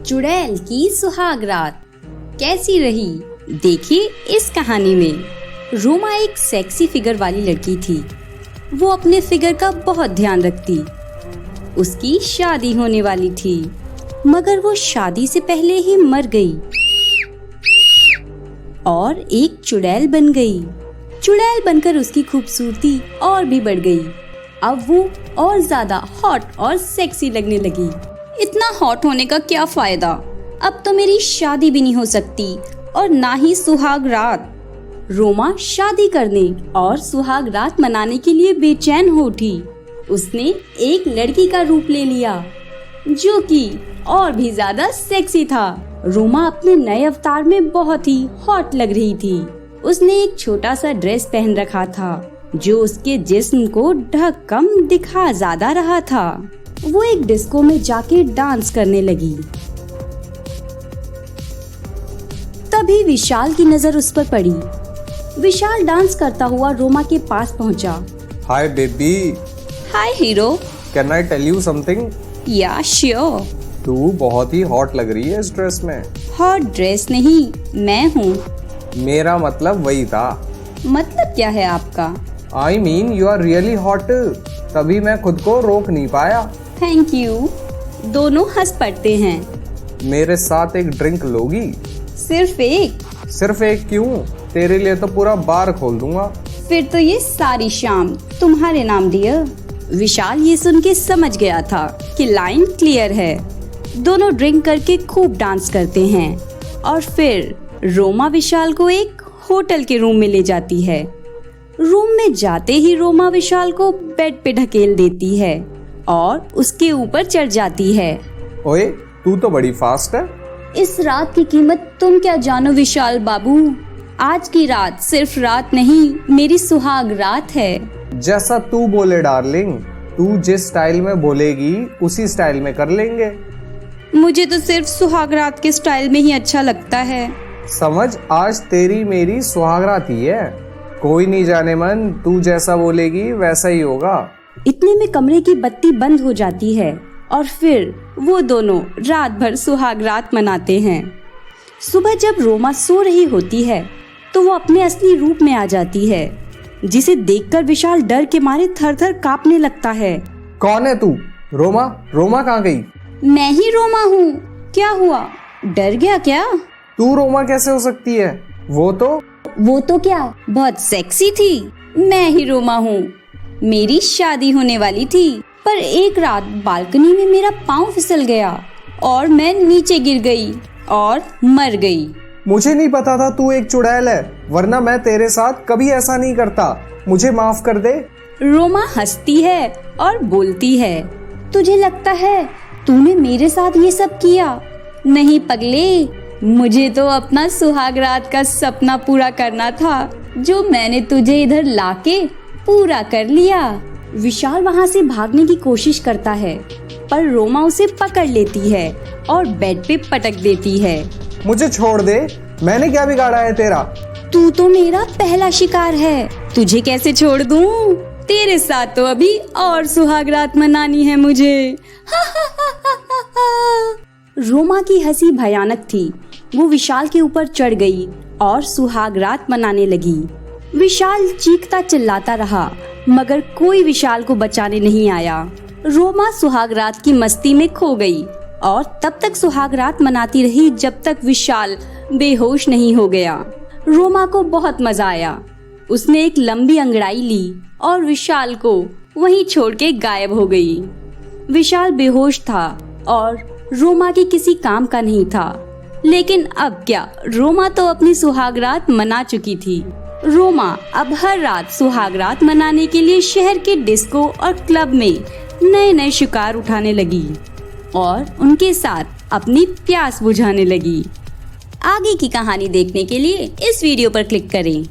चुड़ैल की सुहाग रात कैसी रही, देखिए इस कहानी में। रोमा एक सेक्सी फिगर वाली लड़की थी। वो अपने फिगर का बहुत ध्यान रखती। उसकी शादी होने वाली थी, मगर वो शादी से पहले ही मर गई और एक चुड़ैल बन गई। चुड़ैल बनकर उसकी खूबसूरती और भी बढ़ गई। अब वो और ज्यादा हॉट और सेक्सी लगने लगी। इतना हॉट होने का क्या फायदा, अब तो मेरी शादी भी नहीं हो सकती और ना ही सुहाग रात। रोमा शादी करने और सुहाग रात मनाने के लिए बेचैन हो उठी। उसने एक लड़की का रूप ले लिया जो कि और भी ज्यादा सेक्सी था। रोमा अपने नए अवतार में बहुत ही हॉट लग रही थी। उसने एक छोटा सा ड्रेस पहन रखा था जो उसके जिस्म को ढक कम दिखा ज्यादा रहा था। वो एक डिस्को में जाके डांस करने लगी। तभी विशाल की नजर उस पर पड़ी। विशाल डांस करता हुआ रोमा के पास पहुंचा। Hi baby. Hi hero. Can I tell you something? Yeah sure. तू बहुत ही हॉट लग रही है इस ड्रेस में। हॉट ड्रेस नहीं, मैं हूँ। मेरा मतलब वही था। मतलब क्या है आपका? I mean you are really hot. तभी मैं खुद को रोक नहीं पाया। Thank you. दोनों हंस पड़ते हैं। मेरे साथ एक ड्रिंक लोगी? सिर्फ एक? सिर्फ एक क्यों, तेरे लिए तो पूरा बार खोल दूंगा। फिर तो ये सारी शाम तुम्हारे नाम डियर। विशाल ये सुन के समझ गया था कि लाइन क्लियर है। दोनों ड्रिंक करके खूब डांस करते हैं और फिर रोमा विशाल को एक होटल के रूम में ले जाती है। रूम में जाते ही रोमा विशाल को बेड पे ढकेल देती है और उसके ऊपर चढ़ जाती है। ओए, तू तो बड़ी फास्ट है। इस रात की कीमत तुम क्या जानो विशाल बाबू। आज की रात सिर्फ रात नहीं, मेरी सुहाग रात है। जैसा तू बोले डार्लिंग, तू जिस स्टाइल में बोलेगी उसी स्टाइल में कर लेंगे। मुझे तो सिर्फ सुहाग रात के स्टाइल में ही अच्छा लगता है। समझ, आज तेरी मेरी सुहाग रात ही है। कोई नहीं जाने मन, तू जैसा बोलेगी वैसा ही होगा। इतने में कमरे की बत्ती बंद हो जाती है और फिर वो दोनों रात भर सुहाग रात मनाते हैं। सुबह जब रोमा सो रही होती है तो वो अपने असली रूप में आ जाती है, जिसे देखकर विशाल डर के मारे थर-थर कांपने लगता है। कौन है तू? रोमा? रोमा कहाँ गई? मैं ही रोमा हूँ। क्या हुआ, डर गया क्या? तू रोमा कैसे हो सकती है? वो तो क्या बहुत सेक्सी थी। मैं ही रोमा हूँ। मेरी शादी होने वाली थी, पर एक रात बालकनी में मेरा पाँव फिसल गया और मैं नीचे गिर गई और मर गई। मुझे नहीं पता था तू एक चुड़ैल है, वरना मैं तेरे साथ कभी ऐसा नहीं करता। मुझे माफ कर दे। रोमा हंसती है और बोलती है, तुझे लगता है तूने मेरे साथ ये सब किया? नहीं पगले, मुझे तो अपना सुहाग रात का सपना पूरा करना था जो मैंने तुझे इधर लाके पूरा कर लिया। विशाल वहाँ से भागने की कोशिश करता है, पर रोमा उसे पकड़ लेती है और बेड पे पटक देती है। मुझे छोड़ दे, मैंने क्या बिगाड़ा है तेरा? तू तो मेरा पहला शिकार है, तुझे कैसे छोड़ दूं? तेरे साथ तो अभी और सुहाग रात मनानी है मुझे। रोमा की हंसी भयानक थी। वो विशाल के ऊपर चढ़ गई और सुहाग रात मनाने लगी। विशाल चीखता चिल्लाता रहा, मगर कोई विशाल को बचाने नहीं आया। रोमा सुहाग रात की मस्ती में खो गई और तब तक सुहाग रात मनाती रही जब तक विशाल बेहोश नहीं हो गया। रोमा को बहुत मजा आया। उसने एक लंबी अंगड़ाई ली और विशाल को वहीं छोड़ के गायब हो गई। विशाल बेहोश था और रोमा की किसी काम का नहीं था। लेकिन अब क्या, रोमा तो अपनी सुहाग रात मना चुकी थी। रोमा अब हर रात सुहाग रात मनाने के लिए शहर के डिस्को और क्लब में नए नए शिकार उठाने लगी और उनके साथ अपनी प्यास बुझाने लगी। आगे की कहानी देखने के लिए इस वीडियो पर क्लिक करें।